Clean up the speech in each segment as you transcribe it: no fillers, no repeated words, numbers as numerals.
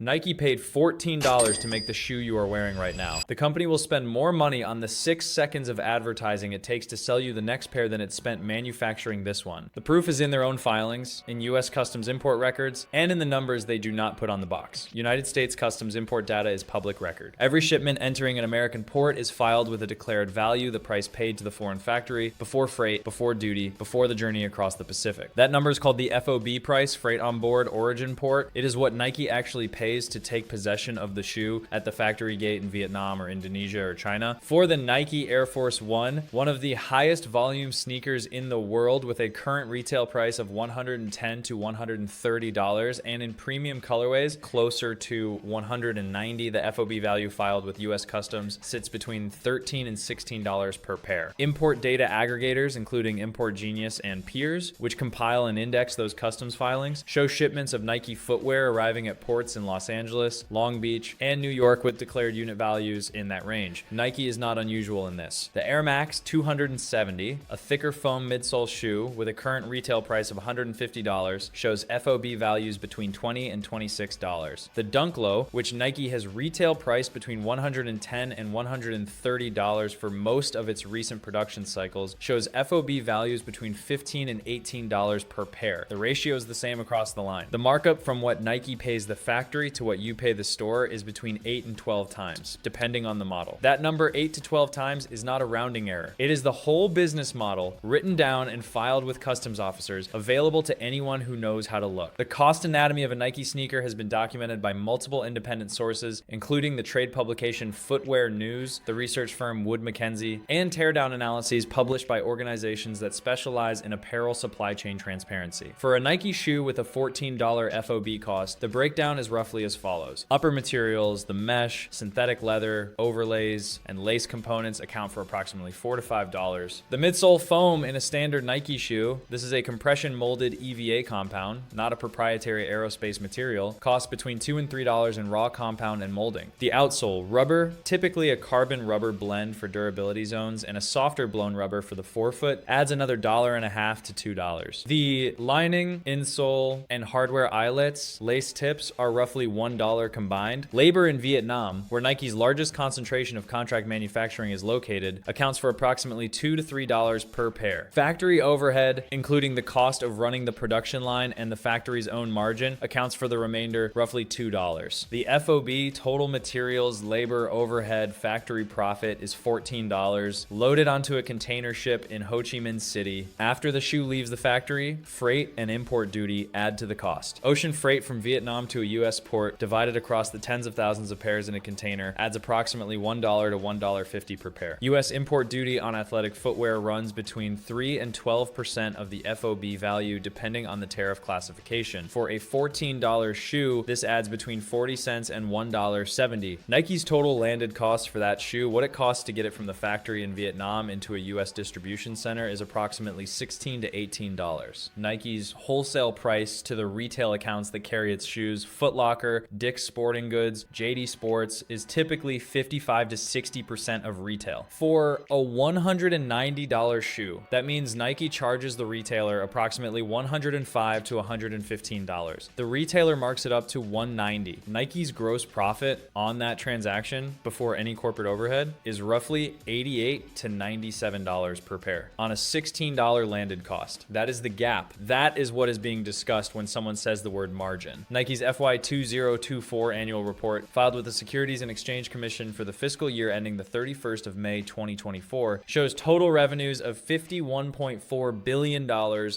Nike paid $14 to make the shoe you are wearing right now. The company will spend more money on the 6 seconds of advertising it takes to sell you the next pair than it spent manufacturing this one. The proof is in their own filings, in US Customs import records, and in the numbers they do not put on the box. United States Customs import data is public record. Every shipment entering an American port is filed with a declared value, the price paid to the foreign factory, before freight, before duty, before the journey across the Pacific. That number is called the FOB price, freight on board, origin port. It is what Nike actually pays to take possession of the shoe at the factory gate in Vietnam or Indonesia or China. For the Nike Air Force 1, one of the highest volume sneakers in the world with a current retail price of $110 to $130, and in premium colorways closer to $190, the FOB value filed with US Customs sits between $13 and $16 per pair. Import data aggregators, including Import Genius and Peers, which compile and index those customs filings, show shipments of Nike footwear arriving at ports in Los Angeles, Long Beach, and New York with declared unit values in that range. Nike is not unusual in this. The Air Max 270, a thicker foam midsole shoe with a current retail price of $150, shows FOB values between $20 and $26. The Dunk Low, which Nike has retail priced between $110 and $130 for most of its recent production cycles, shows FOB values between $15 and $18 per pair. The ratio is the same across the line. The markup from what Nike pays the factory to what you pay the store is between 8 and 12 times, depending on the model. That number 8 to 12 times is not a rounding error. It is the whole business model written down and filed with customs officers, available to anyone who knows how to look. The cost anatomy of a Nike sneaker has been documented by multiple independent sources, including the trade publication Footwear News, the research firm Wood Mackenzie, and teardown analyses published by organizations that specialize in apparel supply chain transparency. For a Nike shoe with a $14 FOB cost, the breakdown is roughly as follows. Upper materials, the mesh, synthetic leather, overlays, and lace components account for approximately $4 to $5. The midsole foam in a standard Nike shoe, this is a compression molded EVA compound, not a proprietary aerospace material, costs between $2 and $3 in raw compound and molding. The outsole, rubber, typically a carbon rubber blend for durability zones and a softer blown rubber for the forefoot, adds another $1.50 to $2. The lining, insole, and hardware eyelets, lace tips are roughly $1 combined. Labor in Vietnam, where Nike's largest concentration of contract manufacturing is located, accounts for approximately $2 to $3 per pair. Factory overhead, including the cost of running the production line and the factory's own margin, accounts for the remainder, roughly $2. The FOB, total materials, labor, overhead, factory profit is $14, loaded onto a container ship in Ho Chi Minh City. After the shoe leaves the factory, freight and import duty add to the cost. Ocean freight from Vietnam to a US port, divided across the tens of thousands of pairs in a container, adds approximately $1 to $1.50 per pair. US import duty on athletic footwear runs between 3 and 12% of the FOB value depending on the tariff classification. For a $14 shoe, this adds between 40 cents and $1.70. Nike's total landed cost for that shoe, what it costs to get it from the factory in Vietnam into a US distribution center, is approximately $16 to $18. Nike's wholesale price to the retail accounts that carry its shoes, Foot Locker, Dick's Sporting Goods, JD Sports, is typically 55 to 60% of retail. For a $190 shoe, that means Nike charges the retailer approximately $105 to $115. The retailer marks it up to $190. Nike's gross profit on that transaction before any corporate overhead is roughly $88 to $97 per pair on a $16 landed cost. That is the gap. That is what is being discussed when someone says the word margin. Nike's FY 2024 annual report, filed with the Securities and Exchange Commission for the fiscal year ending the 31st of May 2024, shows total revenues of $51.4 billion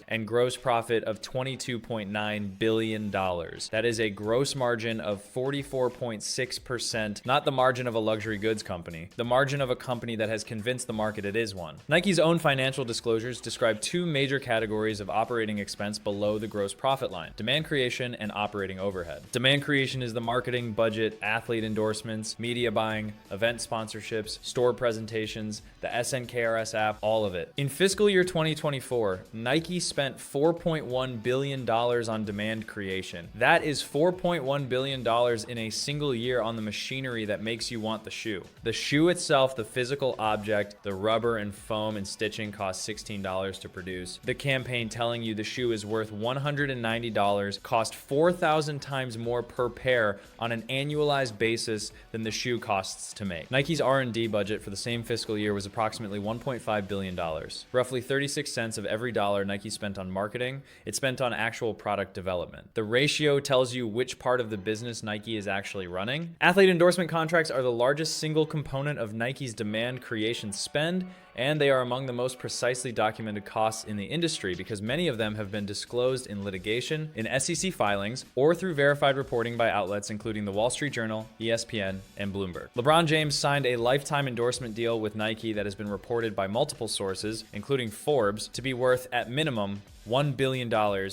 and gross profit of $22.9 billion. That is a gross margin of 44.6%, not the margin of a luxury goods company, the margin of a company that has convinced the market it is one. Nike's own financial disclosures describe two major categories of operating expense below the gross profit line: demand creation and operating overhead. Demand creation is the marketing, budget, athlete endorsements, media buying, event sponsorships, store presentations, the SNKRS app, all of it. In fiscal year 2024, Nike spent $4.1 billion on demand creation. That is $4.1 billion in a single year on the machinery that makes you want the shoe. The shoe itself, the physical object, the rubber and foam and stitching cost $16 to produce. The campaign telling you the shoe is worth $190 cost 4,000 times more per pair on an annualized basis than the shoe costs to make. Nike's R&D budget for the same fiscal year was approximately $1.5 billion. Roughly 36 cents of every dollar Nike spent on marketing, it spent on actual product development. The ratio tells you which part of the business Nike is actually running. Athlete endorsement contracts are the largest single component of Nike's demand creation spend, and they are among the most precisely documented costs in the industry because many of them have been disclosed in litigation, in SEC filings, or through verified reporting by outlets including the Wall Street Journal, ESPN, and Bloomberg. LeBron James signed a lifetime endorsement deal with Nike that has been reported by multiple sources, including Forbes, to be worth at minimum $1 billion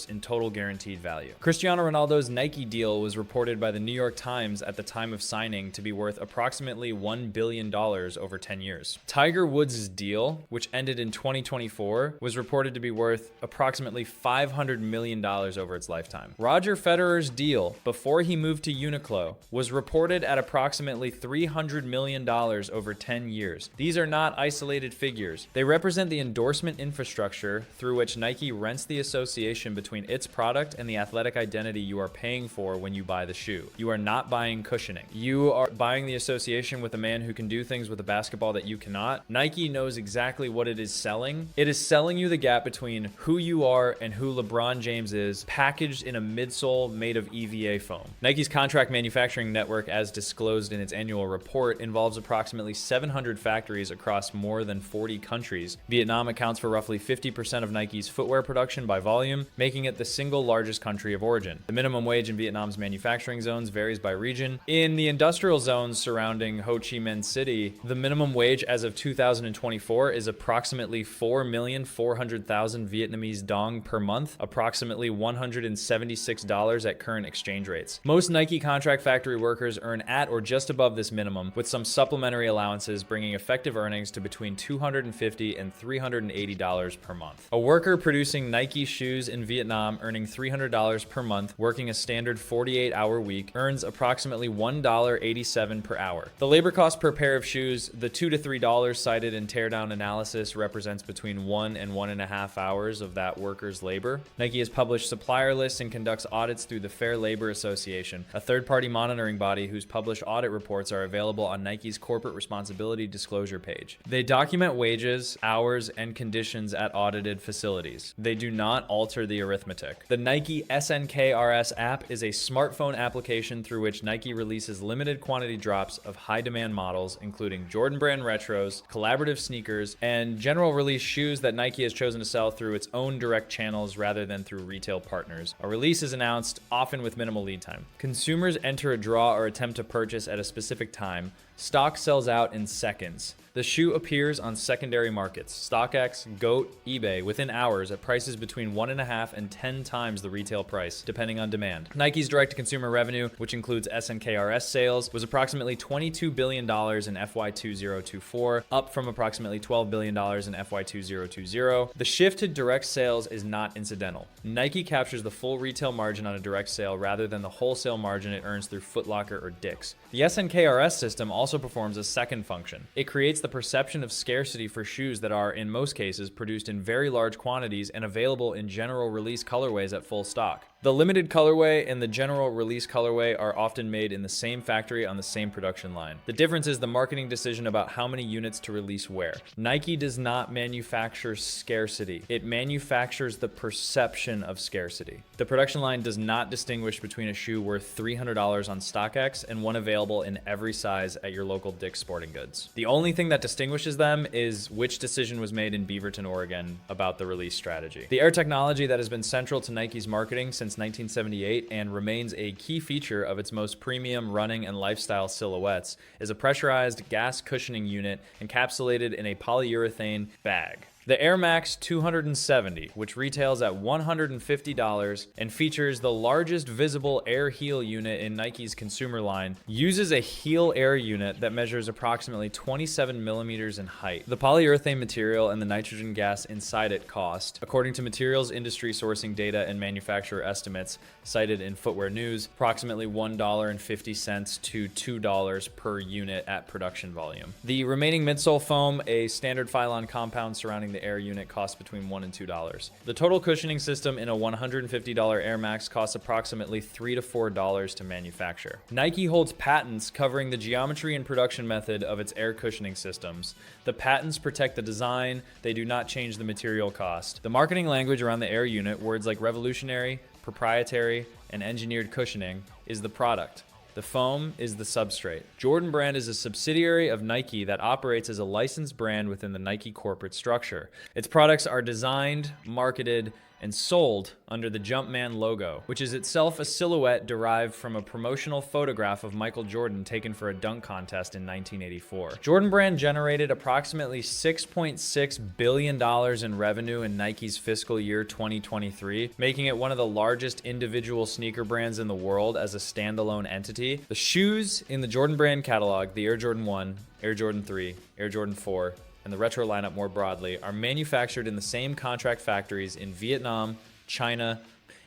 in total guaranteed value. Cristiano Ronaldo's Nike deal was reported by the New York Times at the time of signing to be worth approximately $1 billion over 10 years. Tiger Woods' deal, which ended in 2024, was reported to be worth approximately $500 million over its lifetime. Roger Federer's deal, before he moved to Uniqlo, was reported at approximately $300 million over 10 years. These are not isolated figures. They represent the endorsement infrastructure through which Nike rents the association between its product and the athletic identity you are paying for when you buy the shoe. You are not buying cushioning. You are buying the association with a man who can do things with a basketball that you cannot. Nike knows exactly what it is selling. It is selling you the gap between who you are and who LeBron James is, packaged in a midsole made of EVA foam. Nike's contract manufacturing network, as disclosed in its annual report, involves approximately 700 factories across more than 40 countries. Vietnam accounts for roughly 50% of Nike's footwear production by volume, making it the single largest country of origin. The minimum wage in Vietnam's manufacturing zones varies by region. In the industrial zones surrounding Ho Chi Minh City, the minimum wage as of 2024 is approximately 4,400,000 Vietnamese dong per month, approximately $176 at current exchange rates. Most Nike contract factory workers earn at or just above this minimum, with some supplementary allowances bringing effective earnings to between $250 and $380 per month. A worker producing Nike shoes in Vietnam earning $300 per month, working a standard 48-hour week, earns approximately $1.87 per hour. The labor cost per pair of shoes, the $2 to $3 cited in teardown analysis, represents between 1 and 1.5 hours of that worker's labor. Nike has published supplier lists and conducts audits through the Fair Labor Association, a third-party monitoring body whose published audit reports are available on Nike's corporate responsibility disclosure page. They document wages, hours, and conditions at audited facilities. They do not alter the arithmetic. The Nike SNKRS app is a smartphone application through which Nike releases limited quantity drops of high demand models, including Jordan brand retros, collaborative sneakers, and general release shoes that Nike has chosen to sell through its own direct channels rather than through retail partners. A release is announced, often with minimal lead time. Consumers enter a draw or attempt to purchase at a specific time. Stock sells out in seconds. The shoe appears on secondary markets, StockX, GOAT, eBay, within hours at prices between 1.5 and 10 times the retail price, depending on demand. Nike's direct-to-consumer revenue, which includes SNKRS sales, was approximately $22 billion in FY 2024, up from approximately $12 billion in FY 2020. The shift to direct sales is not incidental. Nike captures the full retail margin on a direct sale rather than the wholesale margin it earns through Foot Locker or Dick's. The SNKRS system also performs a second function. It creates the perception of scarcity for shoes that are, in most cases, produced in very large quantities and available in general release colorways at full stock. The limited colorway and the general release colorway are often made in the same factory on the same production line. The difference is the marketing decision about how many units to release where. Nike does not manufacture scarcity. It manufactures the perception of scarcity. The production line does not distinguish between a shoe worth $300 on StockX and one available in every size at your local Dick's Sporting Goods. The only thing that distinguishes them is which decision was made in Beaverton, Oregon about the release strategy. The Air technology that has been central to Nike's marketing since 1978 and remains a key feature of its most premium running and lifestyle silhouettes is a pressurized gas cushioning unit encapsulated in a polyurethane bag. The Air Max 270, which retails at $150 and features the largest visible air heel unit in Nike's consumer line, uses a heel air unit that measures approximately 27 millimeters in height. The polyurethane material and the nitrogen gas inside it cost, according to materials industry sourcing data and manufacturer estimates cited in Footwear News, approximately $1.50 to $2 per unit at production volume. The remaining midsole foam, a standard Phylon compound surrounding manufacturing the Air unit costs between $1 and $2. The total cushioning system in a $150 Air Max costs approximately $3 to $4 to manufacture. Nike holds patents covering the geometry and production method of its air cushioning systems. The patents protect the design, they do not change the material cost. The marketing language around the Air unit, words like revolutionary, proprietary, and engineered cushioning, is the product. The foam is the substrate. Jordan Brand is a subsidiary of Nike that operates as a licensed brand within the Nike corporate structure. Its products are designed, marketed, and sold under the Jumpman logo, which is itself a silhouette derived from a promotional photograph of Michael Jordan taken for a dunk contest in 1984. Jordan Brand generated approximately $6.6 billion in revenue in Nike's fiscal year 2023, making it one of the largest individual sneaker brands in the world as a standalone entity. The shoes in the Jordan Brand catalog, the Air Jordan 1, Air Jordan 3, Air Jordan 4, and the retro lineup more broadly, are manufactured in the same contract factories in Vietnam, China,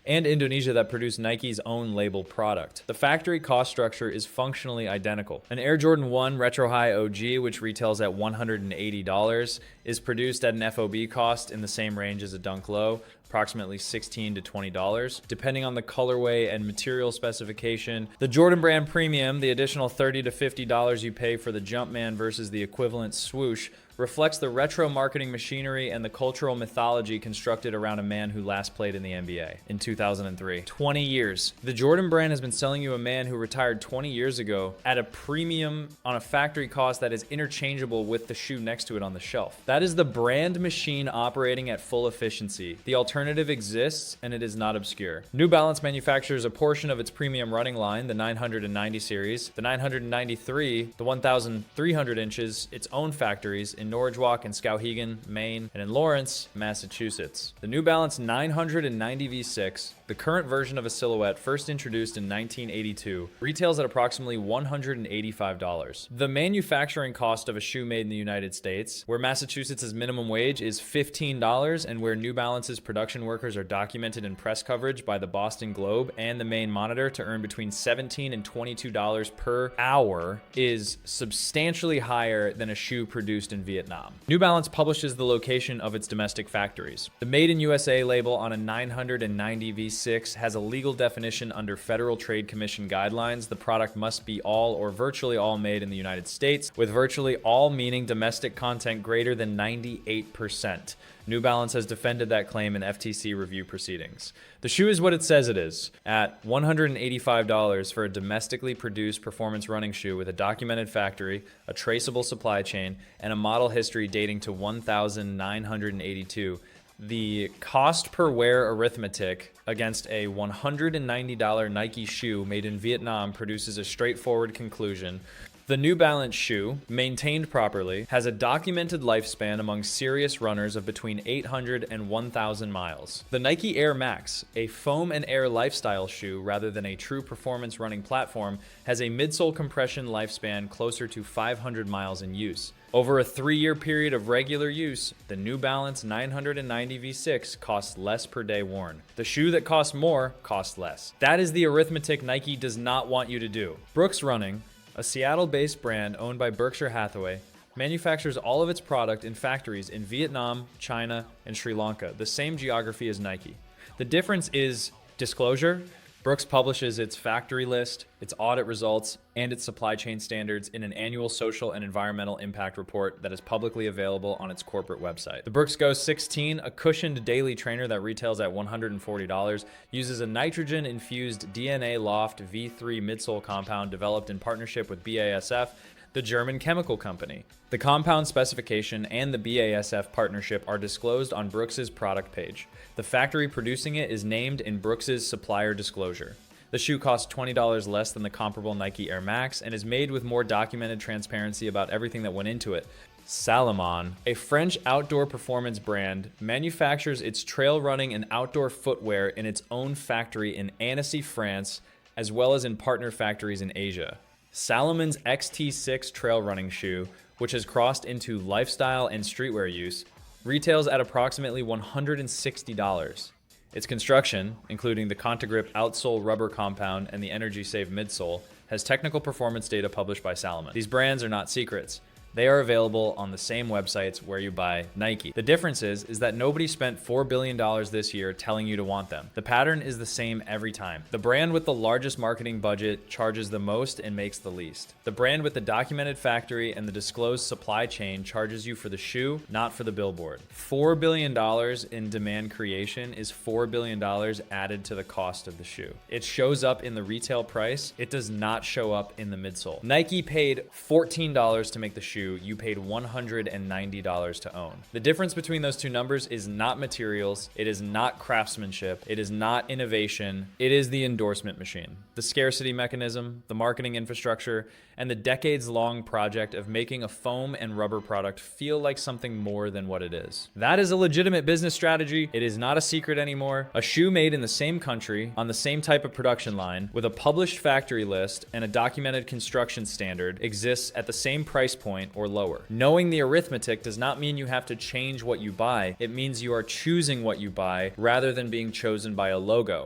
and Indonesia that produce Nike's own label product. The factory cost structure is functionally identical. An Air Jordan 1 Retro High OG, which retails at $180, is produced at an FOB cost in the same range as a Dunk Low, approximately $16 to $20, depending on the colorway and material specification. The Jordan Brand Premium, the additional $30 to $50 you pay for the Jumpman versus the equivalent swoosh, reflects the retro marketing machinery and the cultural mythology constructed around a man who last played in the NBA in 2003. 20 years. The Jordan Brand has been selling you a man who retired 20 years ago at a premium on a factory cost that is interchangeable with the shoe next to it on the shelf. That is the brand machine operating at full efficiency. The alternative exists, and it is not obscure. New Balance manufactures a portion of its premium running line, the 990 series, the 993, the 1,300 inches, its own factories in Norridgewock and Skowhegan, Maine, and in Lawrence, Massachusetts. The New Balance 990 V6, the current version of a silhouette first introduced in 1982, retails at approximately $185. The manufacturing cost of a shoe made in the United States, where Massachusetts' minimum wage is $15 and where New Balance's production workers are documented in press coverage by the Boston Globe and the Maine Monitor to earn between $17 and $22 per hour, is substantially higher than a shoe produced in Vietnam. New Balance publishes the location of its domestic factories. The Made in USA label on a 990 V6 has a legal definition under Federal Trade Commission guidelines. The product must be all or virtually all made in the United States, with virtually all meaning domestic content greater than 98%. New Balance has defended that claim in FTC review proceedings. The shoe is what it says it is, at $185 for a domestically produced performance running shoe with a documented factory, a traceable supply chain, and a model history dating to 1982. The cost per wear arithmetic against a $190 Nike shoe made in Vietnam produces a straightforward conclusion. The New Balance shoe, maintained properly, has a documented lifespan among serious runners of between 800 and 1,000 miles. The Nike Air Max, a foam and air lifestyle shoe rather than a true performance running platform, has a midsole compression lifespan closer to 500 miles in use. Over a 3-year period of regular use, the New Balance 990 V6 costs less per day worn. The shoe that costs more costs less. That is the arithmetic Nike does not want you to do. Brooks Running, a Seattle-based brand owned by Berkshire Hathaway, manufactures all of its product in factories in Vietnam, China, and Sri Lanka, the same geography as Nike. The difference is disclosure. Brooks publishes its factory list, its audit results, and its supply chain standards in an annual social and environmental impact report that is publicly available on its corporate website. The Brooks Go 16, a cushioned daily trainer that retails at $140, uses a nitrogen-infused DNA Loft V3 midsole compound developed in partnership with BASF, the German chemical company. The compound specification and the BASF partnership are disclosed on Brooks's product page. The factory producing it is named in Brooks's supplier disclosure. The shoe costs $20 less than the comparable Nike Air Max and is made with more documented transparency about everything that went into it. Salomon, a French outdoor performance brand, manufactures its trail running and outdoor footwear in its own factory in Annecy, France, as well as in partner factories in Asia. Salomon's XT6 trail running shoe, which has crossed into lifestyle and streetwear use, retails at approximately $160. Its construction, including the Contagrip outsole rubber compound and the Energy Save midsole, has technical performance data published by Salomon. These brands are not secrets. They are available on the same websites where you buy Nike. The difference is that nobody spent $4 billion this year telling you to want them. The pattern is the same every time. The brand with the largest marketing budget charges the most and makes the least. The brand with the documented factory and the disclosed supply chain charges you for the shoe, not for the billboard. $4 billion in demand creation is $4 billion added to the cost of the shoe. It shows up in the retail price. It does not show up in the midsole. Nike paid $14 to make the shoe. You paid $190 to own. The difference between those two numbers is not materials. It is not craftsmanship. It is not innovation. It is the endorsement machine, the scarcity mechanism, the marketing infrastructure, and the decades-long project of making a foam and rubber product feel like something more than what it is. That is a legitimate business strategy. It is not a secret anymore. A shoe made in the same country, on the same type of production line, with a published factory list and a documented construction standard exists at the same price point or lower. Knowing the arithmetic does not mean you have to change what you buy. It means you are choosing what you buy rather than being chosen by a logo.